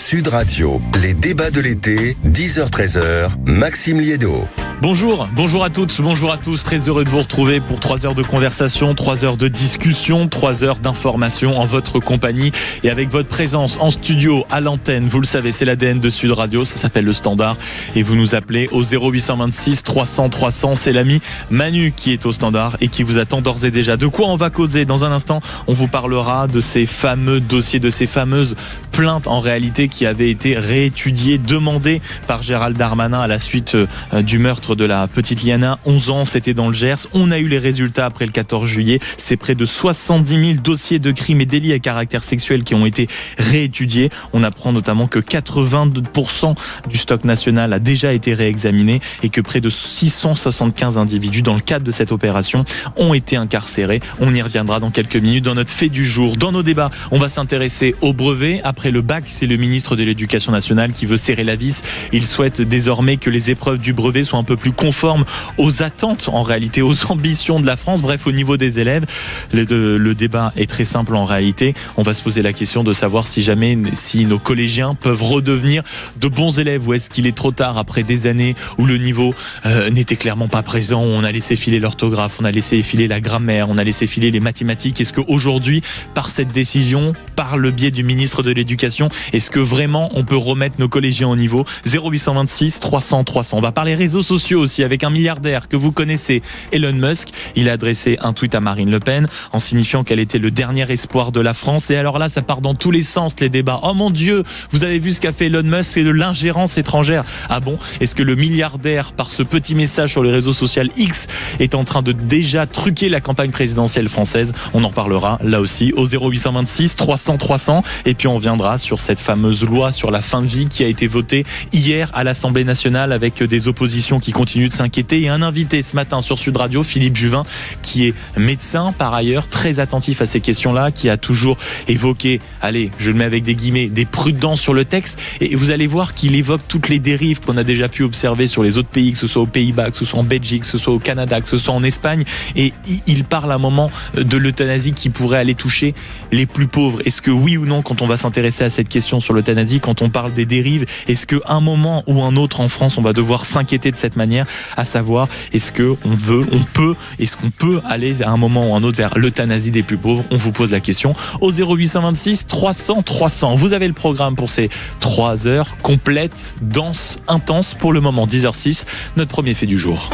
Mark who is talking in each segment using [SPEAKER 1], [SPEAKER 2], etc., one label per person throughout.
[SPEAKER 1] Sud Radio, les débats de l'été, 10h-13h, Maxime Liédo.
[SPEAKER 2] Bonjour à toutes, bonjour à tous, très heureux de vous retrouver pour 3 heures de conversation, 3 heures de discussion, 3 heures d'information en votre compagnie et avec votre présence en studio, à l'antenne. Vous le savez, c'est l'ADN de Sud Radio, ça s'appelle le Standard et vous nous appelez au 0826 300 300. C'est l'ami Manu qui est au Standard et qui vous attend d'ores et déjà. De quoi on va causer? Dans un instant, on vous parlera de ces fameux dossiers, de ces fameuses plaintes en réalité qui avaient été réétudiées, demandées par Gérald Darmanin à la suite du meurtre de la petite Liana, 11 ans, c'était dans le Gers. On a eu les résultats après le 14 juillet. C'est près de 70 000 dossiers de crimes et délits à caractère sexuel qui ont été réétudiés. On apprend notamment que 82% du stock national a déjà été réexaminé et que près de 675 individus dans le cadre de cette opération ont été incarcérés. On y reviendra dans quelques minutes dans notre fait du jour. Dans nos débats, on va s'intéresser au brevet. Après le bac, c'est le ministre de l'Éducation nationale qui veut serrer la vis. Il souhaite désormais que les épreuves du brevet soient un peu plus conformes aux attentes, en réalité, aux ambitions de la France, bref, au niveau des élèves. Le débat est très simple en réalité. On va se poser la question de savoir si nos collégiens peuvent redevenir de bons élèves ou est-ce qu'il est trop tard après des années où le niveau n'était clairement pas présent, où on a laissé filer l'orthographe, on a laissé filer la grammaire, on a laissé filer les mathématiques. Est-ce qu'aujourd'hui, par cette décision, par le biais du ministre de l'Éducation, est-ce que vraiment on peut remettre nos collégiens au niveau? 0826 300 300. On va parler réseaux sociaux aussi avec un milliardaire que vous connaissez, Elon Musk. Il a adressé un tweet à Marine Le Pen en signifiant qu'elle était le dernier espoir de la France. Et alors là, ça part dans tous les sens, les débats. Oh mon Dieu, vous avez vu ce qu'a fait Elon Musk, c'est de l'ingérence étrangère. Ah bon? Est-ce que le milliardaire, par ce petit message sur les réseaux sociaux X, est en train de déjà truquer la campagne présidentielle française? On en parlera là aussi au 0826 300 300. Et puis on viendra sur cette fameuse loi sur la fin de vie qui a été votée hier à l'Assemblée nationale avec des oppositions qui continuent de s'inquiéter et un invité ce matin sur Sud Radio, Philippe Juvin, qui est médecin par ailleurs, très attentif à ces questions-là, qui a toujours évoqué, allez, je le mets avec des guillemets, des prudences sur le texte, et vous allez voir qu'il évoque toutes les dérives qu'on a déjà pu observer sur les autres pays, que ce soit aux Pays-Bas, que ce soit en Belgique, que ce soit au Canada, que ce soit en Espagne, et il parle à un moment de l'euthanasie qui pourrait aller toucher les plus pauvres. Est-ce que oui ou non, quand on va s'intéresser à cette question sur l'euthanasie, quand on parle des dérives, est-ce qu'à un moment ou un autre en France, on va devoir s'inquiéter de cette manière, à savoir, est-ce qu'on peut aller à un moment ou un autre vers l'euthanasie des plus pauvres? On vous pose la question au 0826 300 300. Vous avez le programme pour ces 3 heures complètes, denses, intenses pour le moment, 10h06, notre premier fait du jour.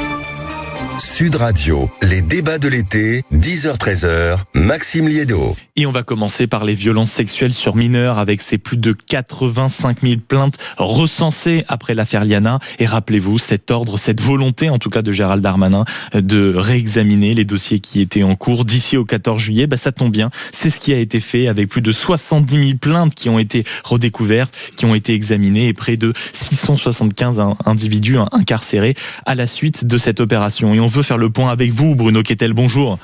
[SPEAKER 1] Sud Radio, les débats de l'été, 10h-13h, Maxime Liédo.
[SPEAKER 2] Et on va commencer par les violences sexuelles sur mineurs avec ces plus de 85 000 plaintes recensées après l'affaire Liana. Et rappelez-vous, cet ordre, cette volonté en tout cas de Gérald Darmanin de réexaminer les dossiers qui étaient en cours d'ici au 14 juillet, ça tombe bien. C'est ce qui a été fait avec plus de 70 000 plaintes qui ont été redécouvertes, qui ont été examinées et près de 675 individus incarcérés à la suite de cette opération. Et on veut faire le point avec vous, Bruno Kettel, bonjour.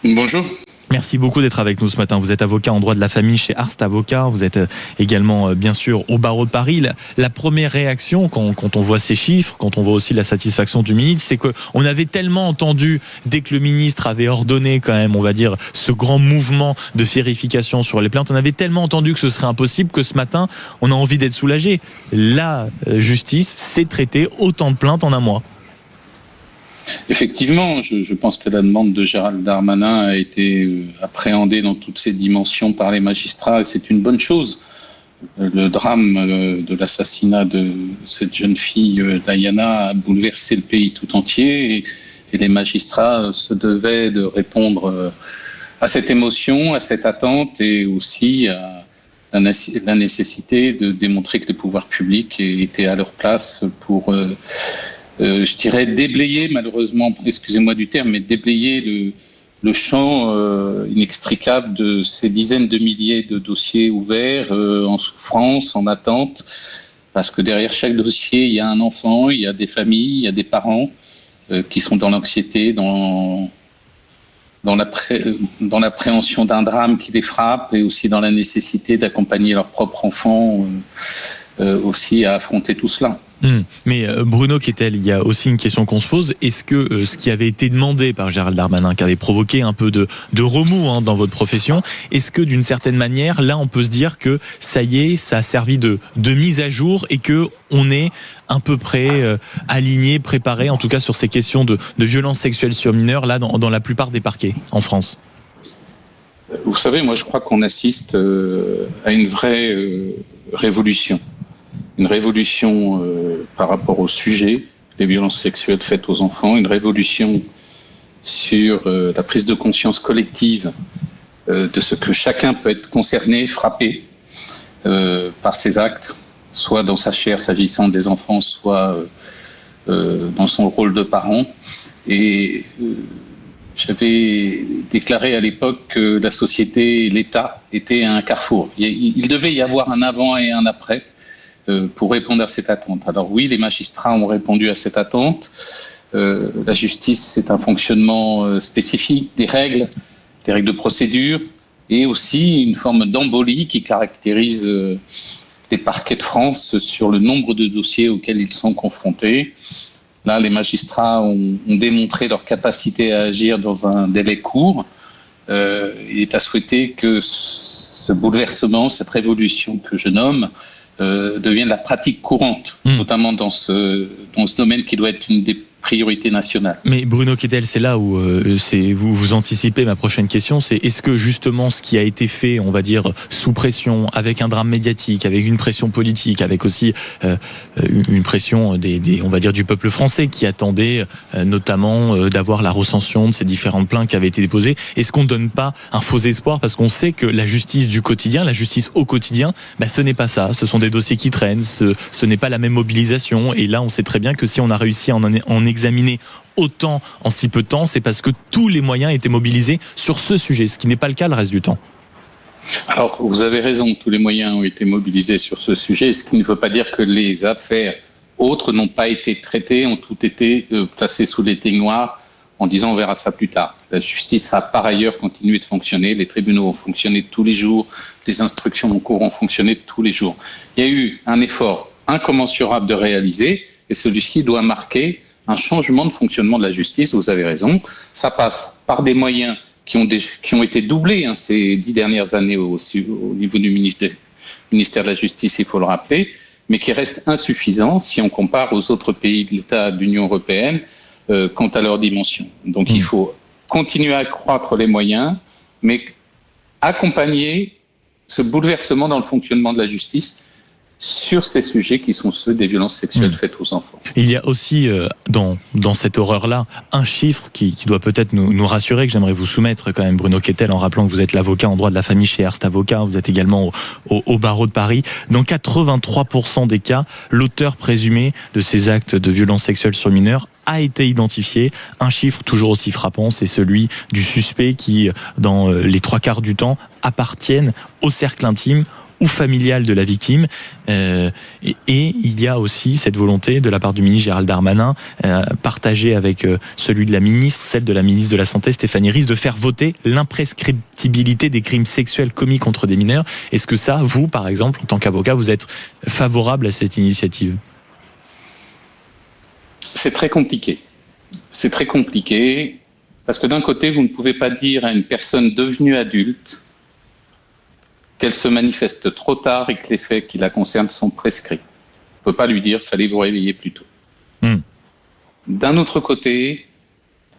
[SPEAKER 3] Bonjour.
[SPEAKER 2] Merci beaucoup d'être avec nous ce matin. Vous êtes avocat en droit de la famille chez Arst Avocat. Vous êtes également, bien sûr, au barreau de Paris. La première réaction, quand on voit ces chiffres, quand on voit aussi la satisfaction du ministre, c'est qu'on avait tellement entendu, dès que le ministre avait ordonné quand même, on va dire, ce grand mouvement de vérification sur les plaintes, on avait tellement entendu que ce serait impossible que ce matin, on a envie d'être soulagé. La justice sait traiter autant de plaintes en un mois.
[SPEAKER 3] Effectivement, je pense que la demande de Gérald Darmanin a été appréhendée dans toutes ses dimensions par les magistrats et c'est une bonne chose. Le drame de l'assassinat de cette jeune fille, Diana, a bouleversé le pays tout entier et les magistrats se devaient de répondre à cette émotion, à cette attente et aussi à la nécessité de démontrer que les pouvoirs publics étaient à leur place pour... je dirais déblayer, malheureusement, excusez-moi du terme, mais déblayer le champ inextricable de ces dizaines de milliers de dossiers ouverts, en souffrance, en attente, parce que derrière chaque dossier, il y a un enfant, il y a des familles, il y a des parents qui sont dans l'anxiété, dans l'appréhension d'un drame qui les frappe et aussi dans la nécessité d'accompagner leur propre enfant aussi à affronter tout cela.
[SPEAKER 2] Mais Bruno Kettel, il y a aussi une question qu'on se pose. Est-ce que ce qui avait été demandé par Gérald Darmanin, qui avait provoqué un peu de remous dans votre profession, est-ce que d'une certaine manière, là on peut se dire que ça y est, ça a servi de mise à jour et que on est à peu près aligné, préparé, en tout cas sur ces questions de violences sexuelles sur mineurs, là dans la plupart des parquets en France?
[SPEAKER 3] Vous savez, moi je crois qu'on assiste à une vraie révolution. Une révolution par rapport au sujet des violences sexuelles faites aux enfants, une révolution sur la prise de conscience collective de ce que chacun peut être concerné, frappé par ces actes, soit dans sa chair s'agissant des enfants, soit dans son rôle de parent. Et j'avais déclaré à l'époque que la société et l'État étaient à un carrefour. Il devait y avoir un avant et un après pour répondre à cette attente. Alors oui, les magistrats ont répondu à cette attente. La justice, c'est un fonctionnement spécifique, des règles de procédure, et aussi une forme d'embolie qui caractérise les parquets de France sur le nombre de dossiers auxquels ils sont confrontés. Là, les magistrats ont démontré leur capacité à agir dans un délai court. Il est à souhaiter que ce bouleversement, cette révolution que je nomme, devienne la pratique courante, notamment dans ce domaine qui doit être une des priorité nationale.
[SPEAKER 2] Mais Bruno Kettel, c'est là où vous anticipez ma prochaine question, c'est est-ce que justement ce qui a été fait, on va dire, sous pression, avec un drame médiatique, avec une pression politique, avec aussi une pression on va dire du peuple français qui attendait notamment d'avoir la recension de ces différentes plaintes qui avaient été déposées, est-ce qu'on ne donne pas un faux espoir parce qu'on sait que la justice du quotidien, la justice au quotidien, ce n'est pas ça, ce sont des dossiers qui traînent, ce n'est pas la même mobilisation, et là on sait très bien que si on a réussi à en examiner autant en si peu de temps, c'est parce que tous les moyens étaient mobilisés sur ce sujet, ce qui n'est pas le cas le reste du temps.
[SPEAKER 3] Alors, vous avez raison, tous les moyens ont été mobilisés sur ce sujet, ce qui ne veut pas dire que les affaires autres n'ont pas été traitées, ont toutes été placées sous l'éteignoir en disant on verra ça plus tard. La justice a par ailleurs continué de fonctionner, les tribunaux ont fonctionné tous les jours, les instructions en cours ont fonctionné tous les jours. Il y a eu un effort incommensurable de réaliser, et celui-ci doit marquer un changement de fonctionnement de la justice, vous avez raison. Ça passe par des moyens qui ont été doublés ces 10 dernières années au niveau du ministère de la Justice, il faut le rappeler, mais qui restent insuffisants si on compare aux autres pays de l'État de l'Union européenne quant à leur dimension. Donc il faut continuer à accroître les moyens, mais accompagner ce bouleversement dans le fonctionnement de la justice sur ces sujets qui sont ceux des violences sexuelles faites aux enfants.
[SPEAKER 2] Il y a aussi dans cette horreur-là un chiffre qui doit peut-être nous rassurer, que j'aimerais vous soumettre quand même, Bruno Kettel, en rappelant que vous êtes l'avocat en droit de la famille chez Hearst Avocat, vous êtes également au barreau de Paris. Dans 83% des cas, l'auteur présumé de ces actes de violences sexuelles sur mineurs a été identifié. Un chiffre toujours aussi frappant, c'est celui du suspect qui, dans les 3/4 du temps, appartiennent au cercle intime ou familial de la victime. Et il y a aussi cette volonté de la part du ministre Gérald Darmanin, partagée avec celle de la ministre de la Santé, Stéphanie Ries, de faire voter l'imprescriptibilité des crimes sexuels commis contre des mineurs. Est-ce que ça, vous, par exemple, en tant qu'avocat, vous êtes favorable à cette initiative ?
[SPEAKER 3] C'est très compliqué. C'est très compliqué parce que d'un côté, vous ne pouvez pas dire à une personne devenue adulte qu'elle se manifeste trop tard et que les faits qui la concernent sont prescrits. On ne peut pas lui dire « fallait vous réveiller plus tôt ». D'un autre côté,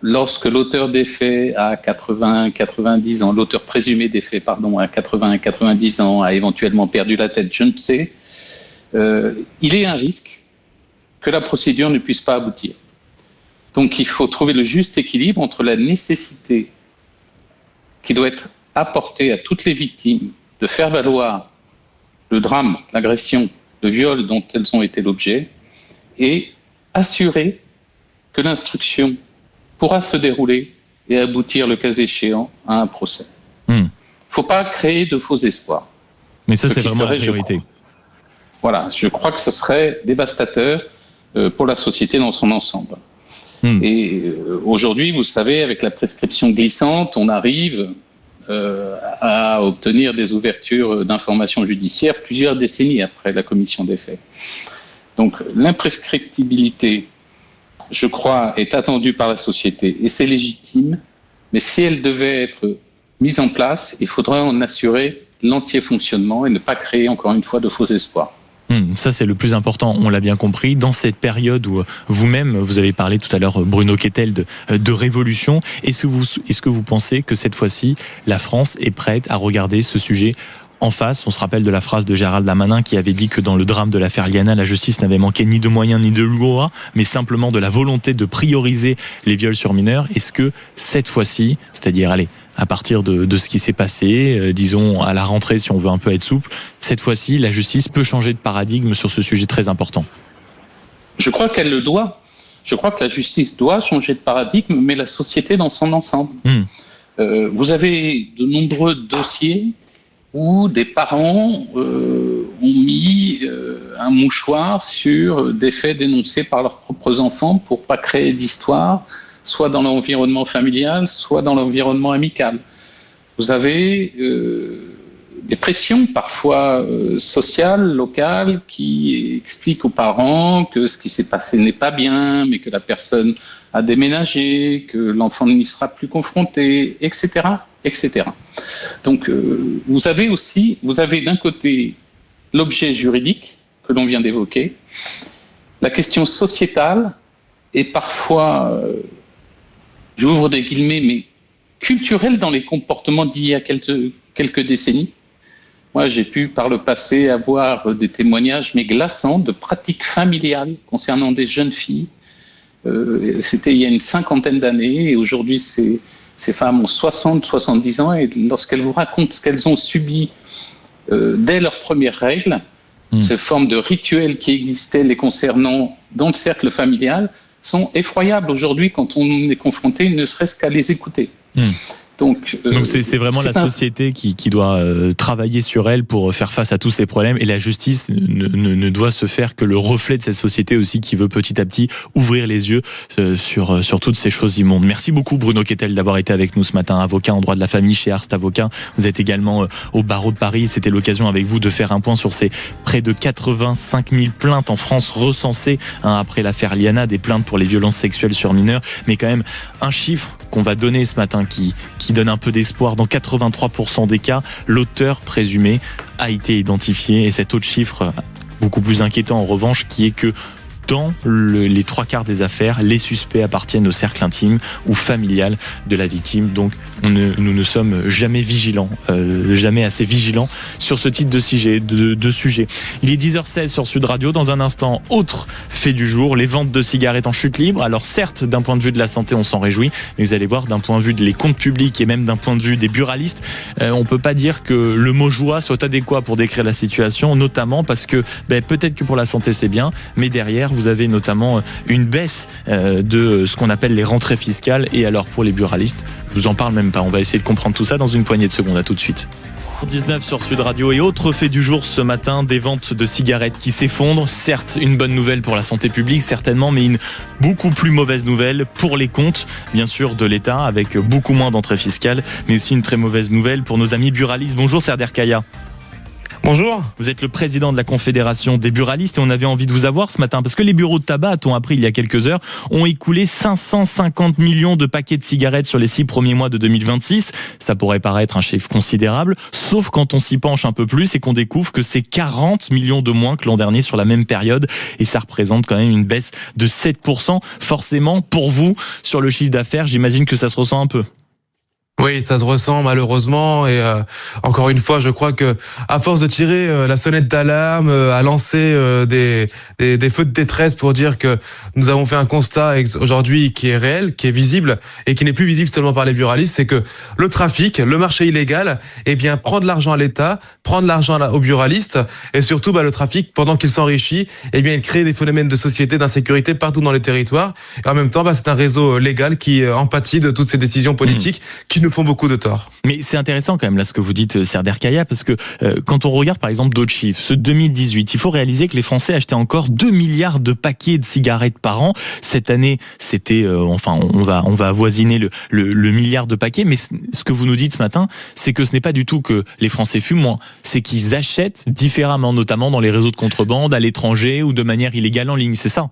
[SPEAKER 3] lorsque l'auteur des faits a 80-90 ans, l'auteur présumé des faits, pardon, a 80-90 ans, a éventuellement perdu la tête, je ne sais, il est un risque que la procédure ne puisse pas aboutir. Donc il faut trouver le juste équilibre entre la nécessité qui doit être apportée à toutes les victimes de faire valoir le drame, l'agression, le viol dont elles ont été l'objet, et assurer que l'instruction pourra se dérouler et aboutir, le cas échéant, à un procès. Il ne faut pas créer de faux espoirs.
[SPEAKER 2] Mais ça, c'est vraiment la priorité.
[SPEAKER 3] Voilà, je crois que ce serait dévastateur pour la société dans son ensemble. Et aujourd'hui, vous savez, avec la prescription glissante, on arrive à obtenir des ouvertures d'informations judiciaires plusieurs décennies après la commission des faits. Donc l'imprescriptibilité, je crois, est attendue par la société et c'est légitime, mais si elle devait être mise en place, il faudrait en assurer l'entier fonctionnement et ne pas créer encore une fois de faux espoirs.
[SPEAKER 2] Ça, c'est le plus important, on l'a bien compris. Dans cette période où vous-même, vous avez parlé tout à l'heure, Bruno Kettel, de révolution, est-ce que vous pensez que cette fois-ci, la France est prête à regarder ce sujet en face? On se rappelle de la phrase de Gérald Darmanin qui avait dit que dans le drame de l'affaire Liana, la justice n'avait manqué ni de moyens ni de loi, mais simplement de la volonté de prioriser les viols sur mineurs. Est-ce que cette fois-ci, c'est-à-dire, à partir de ce qui s'est passé, disons à la rentrée si on veut un peu être souple, cette fois-ci la justice peut changer de paradigme sur ce sujet très important?
[SPEAKER 3] Je crois qu'elle le doit. Je crois que la justice doit changer de paradigme, mais la société dans son ensemble. Vous avez de nombreux dossiers où des parents ont mis un mouchoir sur des faits dénoncés par leurs propres enfants pour pas créer d'histoire, soit dans l'environnement familial, soit dans l'environnement amical. Vous avez des pressions parfois sociales, locales, qui expliquent aux parents que ce qui s'est passé n'est pas bien, mais que la personne a déménagé, que l'enfant n'y sera plus confronté, etc., etc. Donc, vous avez d'un côté l'objet juridique que l'on vient d'évoquer, la question sociétale et parfois, j'ouvre des guillemets, mais culturelle dans les comportements d'il y a quelques décennies. Moi, j'ai pu par le passé avoir des témoignages mais glaçants de pratiques familiales concernant des jeunes filles. C'était il y a une 50aine d'années et aujourd'hui, ces femmes ont 60, 70 ans et lorsqu'elles vous racontent ce qu'elles ont subi dès leurs premières règles, ces formes de rituels qui existaient les concernant dans le cercle familial sont effroyables aujourd'hui quand on est confronté, ne serait-ce qu'à les écouter. Donc
[SPEAKER 2] c'est vraiment la société qui doit travailler sur elle pour faire face à tous ces problèmes, et la justice ne doit se faire que le reflet de cette société aussi qui veut petit à petit ouvrir les yeux sur toutes ces choses immondes. Merci beaucoup Bruno Kettel d'avoir été avec nous ce matin, avocat en droit de la famille chez Arst Avocat. Vous êtes également au barreau de Paris. C'était l'occasion avec vous de faire un point sur ces près de 85 000 plaintes en France recensées après l'affaire Liana, des plaintes pour les violences sexuelles sur mineurs, mais quand même un chiffre qu'on va donner ce matin qui donne un peu d'espoir. Dans 83% des cas, l'auteur présumé a été identifié, et cet autre chiffre beaucoup plus inquiétant en revanche, qui est que dans les 3/4 des affaires, les suspects appartiennent au cercle intime ou familial de la victime. Donc nous ne sommes jamais vigilants, jamais assez vigilants sur ce type de sujet. Il est 10h16 sur Sud Radio. Dans un instant, autre fait du jour, les ventes de cigarettes en chute libre. Alors certes, d'un point de vue de la santé, on s'en réjouit, mais vous allez voir, d'un point de vue des comptes publics et même d'un point de vue des buralistes, on peut pas dire que le mot joie soit adéquat pour décrire la situation, notamment parce que peut-être que pour la santé c'est bien, mais derrière vous avez notamment une baisse de ce qu'on appelle les rentrées fiscales. Et alors pour les buralistes, je vous en parle même pas. On va essayer de comprendre tout ça dans une poignée de secondes. À tout de suite. 19 sur Sud Radio. Et autre fait du jour ce matin, des ventes de cigarettes qui s'effondrent. Certes, une bonne nouvelle pour la santé publique, certainement, mais une beaucoup plus mauvaise nouvelle pour les comptes, bien sûr, de l'État, avec beaucoup moins d'entrées fiscales, mais aussi une très mauvaise nouvelle pour nos amis buralistes. Bonjour Serder Kaya.
[SPEAKER 4] Bonjour. Vous
[SPEAKER 2] êtes le président de la Confédération des buralistes et on avait envie de vous avoir ce matin parce que les bureaux de tabac, a-t-on appris il y a quelques heures, ont écoulé 550 millions de paquets de cigarettes sur les 6 premiers mois de 2026. Ça pourrait paraître un chiffre considérable, sauf quand on s'y penche un peu plus et qu'on découvre que c'est 40 millions de moins que l'an dernier sur la même période, et ça représente quand même une baisse de 7%. Forcément, pour vous, sur le chiffre d'affaires, j'imagine que ça se ressent un peu.
[SPEAKER 4] Oui, ça se ressent malheureusement, et encore une fois, je crois que à force de tirer la sonnette d'alarme, à lancer des feux de détresse pour dire que nous avons fait un constat aujourd'hui qui est réel, qui est visible et qui n'est plus visible seulement par les buralistes, c'est que le trafic, le marché illégal, prend de l'argent à l'État, prend de l'argent aux buralistes, et surtout le trafic, pendant qu'il s'enrichit, il crée des phénomènes de société, d'insécurité partout dans les territoires. Et en même temps, c'est un réseau légal qui en pâtit de toutes ces décisions politiques qui nous font beaucoup de tort.
[SPEAKER 2] Mais c'est intéressant quand même là ce que vous dites, Serdar Kaya, parce que quand on regarde par exemple d'autres chiffres, ce 2018, il faut réaliser que les Français achetaient encore 2 milliards de paquets de cigarettes par an. Cette année, c'était, on va avoisiner le milliard de paquets. Mais ce que vous nous dites ce matin, c'est que ce n'est pas du tout que les Français fument moins, c'est qu'ils achètent différemment, notamment dans les réseaux de contrebande, à l'étranger ou de manière illégale en ligne. C'est ça?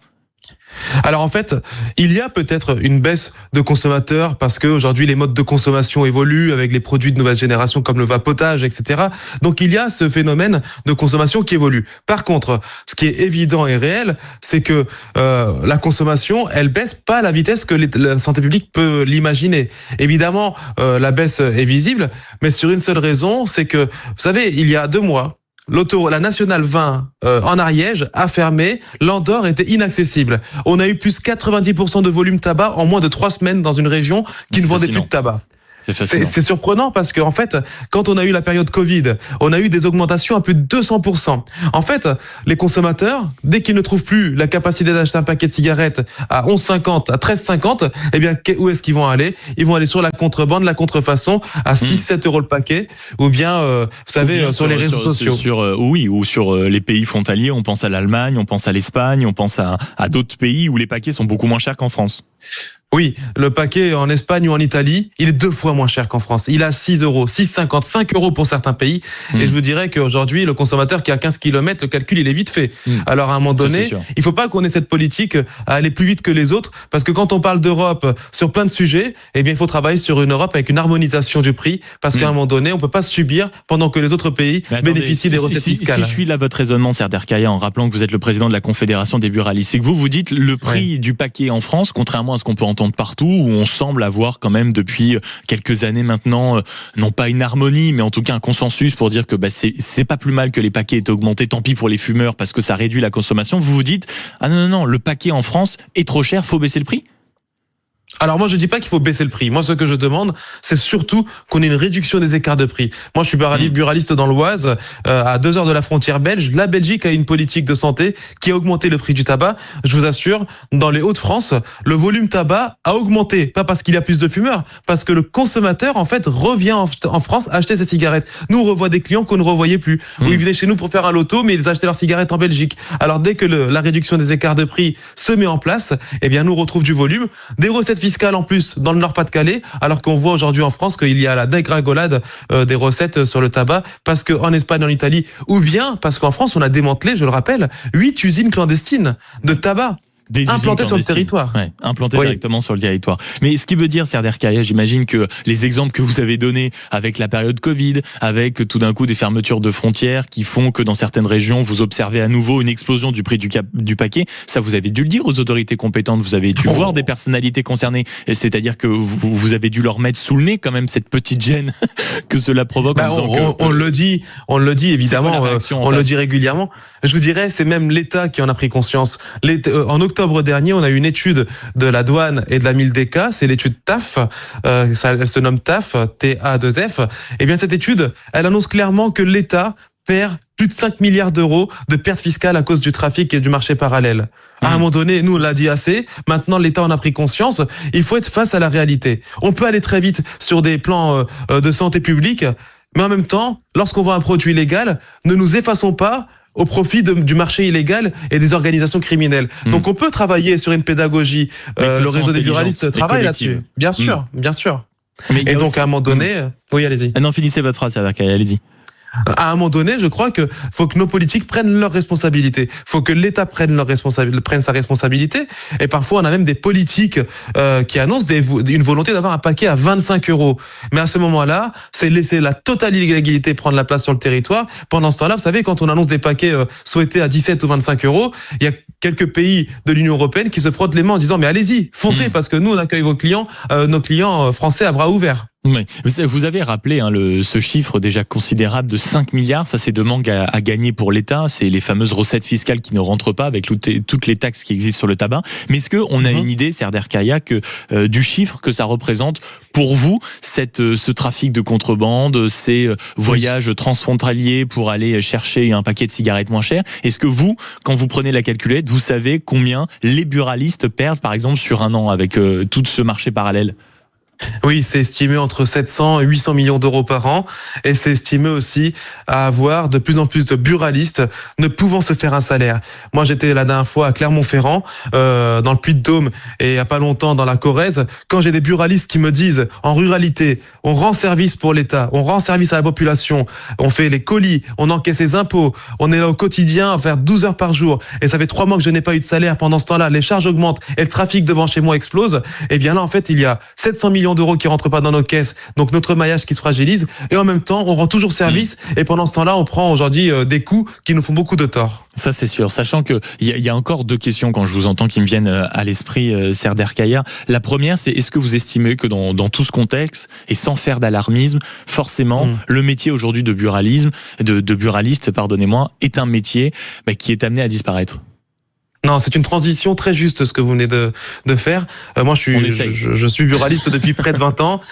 [SPEAKER 4] Alors en fait, il y a peut-être une baisse de consommateurs parce qu'aujourd'hui les modes de consommation évoluent avec les produits de nouvelle génération comme le vapotage, etc. Donc il y a ce phénomène de consommation qui évolue. Par contre, ce qui est évident et réel, c'est que la consommation, elle baisse pas à la vitesse que la santé publique peut l'imaginer. Évidemment, la baisse est visible, mais sur une seule raison, c'est que, vous savez, il y a 2 mois, la Nationale 20 en Ariège a fermé, l'Andorre était inaccessible. On a eu plus 90% de volume tabac en moins de 3 semaines dans une région qui ne vendait plus de tabac. C'est surprenant parce que en fait, quand on a eu la période Covid, on a eu des augmentations à plus de 200%. En fait, les consommateurs, dès qu'ils ne trouvent plus la capacité d'acheter un paquet de cigarettes à 11,50, à 13,50, eh bien, où est-ce qu'ils vont aller? Ils vont aller sur la contrebande, la contrefaçon, à 6-7 euros le paquet, ou bien, vous savez, sur les réseaux sociaux.
[SPEAKER 2] Ou sur les pays frontaliers, on pense à l'Allemagne, on pense à l'Espagne, on pense à d'autres pays où les paquets sont beaucoup moins chers qu'en France.
[SPEAKER 4] Oui, le paquet en Espagne ou en Italie, il est 2 fois moins cher qu'en France. Il a 6 euros, 6,50, 5 euros pour certains pays. Et je vous dirais qu'aujourd'hui, le consommateur qui a 15 km, le calcul, il est vite fait. Alors, à un moment donné, il faut pas qu'on ait cette politique à aller plus vite que les autres, parce que quand on parle d'Europe sur plein de sujets, eh bien, il faut travailler sur une Europe avec une harmonisation du prix, parce qu'à un moment donné, on peut pas subir pendant que les autres pays bénéficient des recettes fiscales.
[SPEAKER 2] Si je suis là votre raisonnement, Serdar Kaya, en rappelant que vous êtes le président de la Confédération des buralistes, c'est que vous dites le prix du paquet en France, contrairement à ce qu'on peut entendre partout, où on semble avoir quand même depuis quelques années maintenant, non pas une harmonie, mais en tout cas un consensus pour dire que c'est pas plus mal que les paquets aient augmenté, tant pis pour les fumeurs parce que ça réduit la consommation. Vous vous dites, ah non, le paquet en France est trop cher, faut baisser le prix?
[SPEAKER 4] Alors moi je dis pas qu'il faut baisser le prix. Moi ce que je demande, c'est surtout qu'on ait une réduction des écarts de prix. Moi je suis buraliste dans l'Oise, à 2 heures de la frontière belge. La Belgique a une politique de santé qui a augmenté le prix du tabac. Je vous assure, dans les Hauts-de-France, le volume tabac a augmenté. Pas parce qu'il y a plus de fumeurs, parce que le consommateur en fait revient en France acheter ses cigarettes. Nous on revoit des clients qu'on ne revoyait plus. Où ils venaient chez nous pour faire un loto, mais ils achetaient leurs cigarettes en Belgique. Alors dès que la réduction des écarts de prix se met en place, eh bien nous retrouvons du volume, des recettes fiscale en plus dans le Nord-Pas-de-Calais, alors qu'on voit aujourd'hui en France qu'il y a la dégringolade des recettes sur le tabac, parce qu'en Espagne, en Italie, ou bien parce qu'en France, on a démantelé, je le rappelle, 8 usines clandestines de tabac. Implanté sur le territoire.
[SPEAKER 2] Ouais, implanté directement sur le territoire. Mais ce qui veut dire, Serdar Kaya, j'imagine que les exemples que vous avez donnés avec la période Covid, avec tout d'un coup des fermetures de frontières qui font que dans certaines régions, vous observez à nouveau une explosion du prix du paquet, ça vous avez dû le dire aux autorités compétentes, vous avez dû voir des personnalités concernées, c'est-à-dire que vous avez dû leur mettre sous le nez quand même cette petite gêne que cela provoque en disant
[SPEAKER 4] on le dit évidemment, on le dit régulièrement. Je vous dirais, c'est même l'État qui en a pris conscience. En octobre dernier, on a eu une étude de la douane et de la Mildeca, c'est l'étude TAF, elle se nomme TAF, T-A-2-F. Et bien cette étude, elle annonce clairement que l'État perd plus de 5 milliards d'euros de pertes fiscales à cause du trafic et du marché parallèle. À un moment donné, nous on l'a dit assez, maintenant l'État en a pris conscience, il faut être face à la réalité. On peut aller très vite sur des plans de santé publique, mais en même temps, lorsqu'on voit un produit illégal, ne nous effaçons pas au profit du marché illégal et des organisations criminelles. Donc on peut travailler sur une pédagogie, le réseau des buralistes travaille là-dessus. Bien sûr, bien sûr. Et donc à un moment donné... Oui, allez-y.
[SPEAKER 2] Non, finissez votre phrase, allez-y.
[SPEAKER 4] À un moment donné, je crois que faut que nos politiques prennent leurs responsabilités. Faut que l'État prenne sa responsabilité. Et parfois, on a même des politiques qui annoncent une volonté d'avoir un paquet à 25 euros. Mais à ce moment-là, c'est laisser la totale illégalité prendre la place sur le territoire. Pendant ce temps-là, vous savez, quand on annonce des paquets souhaités à 17 ou 25 euros, il y a quelques pays de l'Union européenne qui se frottent les mains en disant mais allez-y, foncez, parce que nous on accueille nos clients français à bras ouverts.
[SPEAKER 2] Oui. Vous avez rappelé ce chiffre déjà considérable de 5 milliards, ça c'est de manque à gagner pour l'État, c'est les fameuses recettes fiscales qui ne rentrent pas avec toutes les taxes qui existent sur le tabac. Mais est-ce qu'on a une idée, Serdar Kaya, du chiffre que ça représente pour vous, ce trafic de contrebande, ces voyages transfrontaliers pour aller chercher un paquet de cigarettes moins cher? Est-ce que vous, quand vous prenez la calculette, vous savez combien les buralistes perdent par exemple sur un an avec tout ce marché parallèle?
[SPEAKER 4] Oui, c'est estimé entre 700 et 800 millions d'euros par an. Et c'est estimé aussi à avoir de plus en plus de buralistes ne pouvant se faire un salaire. Moi, j'étais la dernière fois à Clermont-Ferrand, dans le Puy-de-Dôme, et il n'y a pas longtemps dans la Corrèze. Quand j'ai des buralistes qui me disent, en ruralité, on rend service pour l'État, on rend service à la population, on fait les colis, on encaisse les impôts, on est là au quotidien à faire 12 heures par jour, et ça fait 3 mois que je n'ai pas eu de salaire. Pendant ce temps-là, les charges augmentent et le trafic devant chez moi explose. Et bien là, en fait, il y a 700 millions d'euros qui rentrent pas dans nos caisses, donc notre maillage qui se fragilise, et en même temps on rend toujours service, et pendant ce temps-là on prend aujourd'hui des coups qui nous font beaucoup de tort.
[SPEAKER 2] Ça c'est sûr, sachant que il y a encore 2 questions quand je vous entends qui me viennent à l'esprit, Serder Kaya. La première, c'est est-ce que vous estimez que dans tout ce contexte, et sans faire d'alarmisme, forcément le métier aujourd'hui de buraliste, est un métier qui est amené à disparaître?
[SPEAKER 4] Non, c'est une transition très juste ce que vous venez de faire. Moi, je suis buraliste depuis près de 20 ans.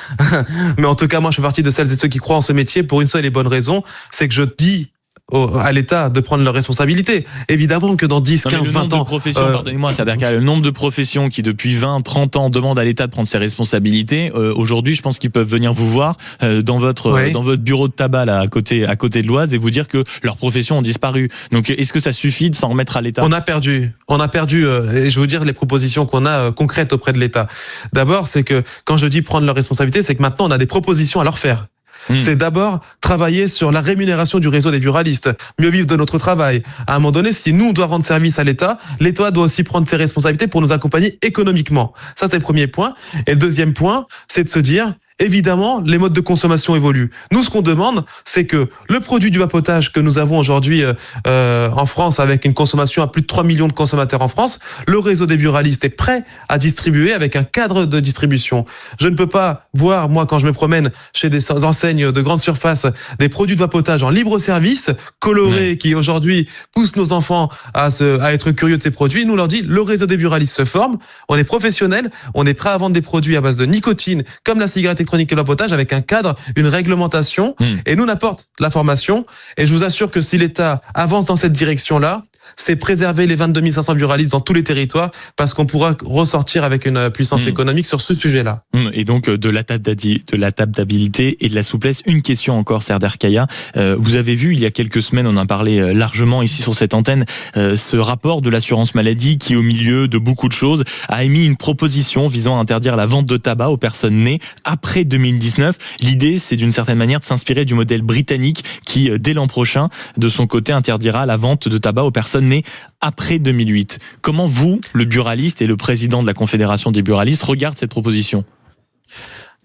[SPEAKER 4] Mais en tout cas, moi, je fais partie de celles et ceux qui croient en ce métier pour une seule et bonne raison. C'est que je dis à l'État de prendre leurs responsabilités. Évidemment que dans 10, 15, 20 ans...
[SPEAKER 2] Pardonnez-moi, c'est-à-dire que le nombre de professions qui depuis 20, 30 ans demandent à l'État de prendre ses responsabilités, aujourd'hui, je pense qu'ils peuvent venir vous voir dans votre bureau de tabac là, à côté de l'Oise et vous dire que leurs professions ont disparu. Donc, est-ce que ça suffit de s'en remettre à l'État?
[SPEAKER 4] On a perdu, et je vais vous dire les propositions qu'on a concrètes auprès de l'État. D'abord, c'est que quand je dis prendre leurs responsabilités, c'est que maintenant, on a des propositions à leur faire. C'est d'abord travailler sur la rémunération du réseau des buralistes, mieux vivre de notre travail. À un moment donné, si nous, on doit rendre service à l'État, l'État doit aussi prendre ses responsabilités pour nous accompagner économiquement. Ça, c'est le premier point. Et le deuxième point, c'est de se dire... Évidemment, les modes de consommation évoluent. Nous, ce qu'on demande, c'est que le produit du vapotage que nous avons aujourd'hui en France, avec une consommation à plus de 3 millions de consommateurs en France, le réseau des buralistes est prêt à distribuer avec un cadre de distribution. Je ne peux pas voir, moi, quand je me promène chez des enseignes de grande surface, des produits de vapotage en libre service, colorés, qui aujourd'hui poussent nos enfants à être curieux de ces produits. Nous leur dit, le réseau des buralistes se forme, on est professionnel, on est prêt à vendre des produits à base de nicotine, comme la cigarette électronique et le vapotage, avec un cadre, une réglementation, et nous on apporte la formation, et je vous assure que si l'État avance dans cette direction-là, c'est préserver les 22 500 buralistes dans tous les territoires, parce qu'on pourra ressortir avec une puissance économique sur ce sujet-là. Et
[SPEAKER 2] donc de l'adaptabilité et de la souplesse. Une question encore, Serder Kaya. Vous avez vu il y a quelques semaines, on en parlait largement ici sur cette antenne, ce rapport de l'assurance maladie qui, au milieu de beaucoup de choses, a émis une proposition visant à interdire la vente de tabac aux personnes nées après 2019. L'idée, c'est d'une certaine manière de s'inspirer du modèle britannique qui, dès l'an prochain, de son côté, interdira la vente de tabac aux personnes nées après 2008. Comment vous, le buraliste et le président de la Confédération des buralistes, regardent cette proposition?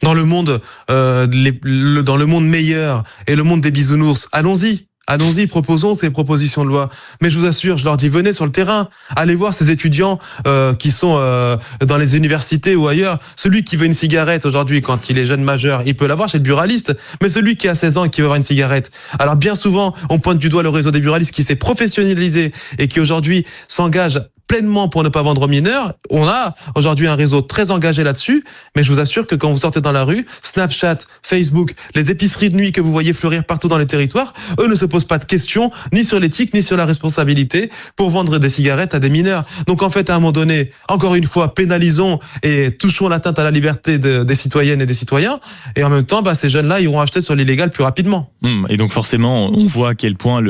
[SPEAKER 4] Dans le monde, dans le monde meilleur et le monde des bisounours, allons-y. Allons-y, proposons ces propositions de loi. Mais je vous assure, je leur dis, venez sur le terrain, allez voir ces étudiants qui sont dans les universités ou ailleurs. Celui qui veut une cigarette aujourd'hui, quand il est jeune majeur, il peut l'avoir chez le buraliste. Mais celui qui a 16 ans et qui veut avoir une cigarette, alors bien souvent, on pointe du doigt le réseau des buralistes qui s'est professionnalisé et qui aujourd'hui s'engage pleinement pour ne pas vendre aux mineurs. On a aujourd'hui un réseau très engagé là-dessus, mais je vous assure que quand vous sortez dans la rue, Snapchat, Facebook, les épiceries de nuit que vous voyez fleurir partout dans les territoires, eux ne se posent pas de questions, ni sur l'éthique, ni sur la responsabilité, pour vendre des cigarettes à des mineurs. Donc en fait, à un moment donné, encore une fois, pénalisons et touchons l'atteinte à la liberté des citoyennes et des citoyens, et en même temps, ces jeunes-là iront acheter sur l'illégal plus rapidement.
[SPEAKER 2] Et donc forcément, on voit à quel point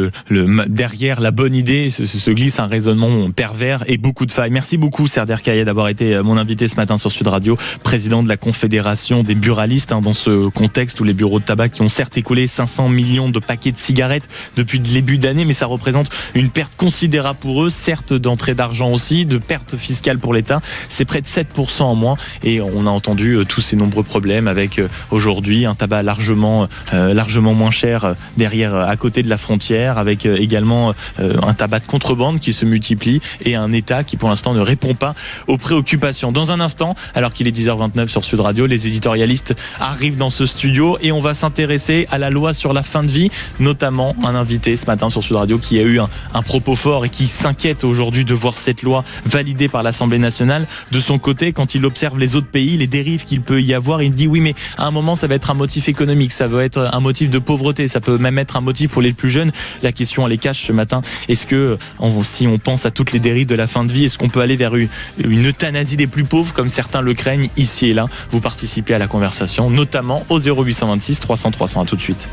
[SPEAKER 2] derrière la bonne idée se glisse un raisonnement pervers et beaucoup de failles. Merci beaucoup, Serder Kaya, d'avoir été mon invité ce matin sur Sud Radio, président de la Confédération des buralistes, dans ce contexte où les bureaux de tabac qui ont certes écoulé 500 millions de paquets de cigarettes depuis le début d'année, mais ça représente une perte considérable pour eux, certes d'entrée d'argent aussi, de perte fiscale pour l'État. C'est près de 7% en moins, et on a entendu tous ces nombreux problèmes avec aujourd'hui un tabac largement moins cher derrière, à côté de la frontière, avec également un tabac de contrebande qui se multiplie et un État qui pour l'instant ne répond pas aux préoccupations. Dans un instant, alors qu'il est 10h29 sur Sud Radio, les éditorialistes arrivent dans ce studio et on va s'intéresser à la loi sur la fin de vie, notamment un invité ce matin sur Sud Radio qui a eu un propos fort et qui s'inquiète aujourd'hui de voir cette loi validée par l'Assemblée nationale. De son côté, quand il observe les autres pays, les dérives qu'il peut y avoir, il dit oui, mais à un moment ça va être un motif économique, ça va être un motif de pauvreté, ça peut même être un motif pour les plus jeunes. La question elle est cash ce matin. Est-ce que si on pense à toutes les dérives de la la fin de vie? Est-ce qu'on peut aller vers une euthanasie des plus pauvres comme certains le craignent ici et là? Vous participez à la conversation, notamment au 0826 300 300. À tout de suite.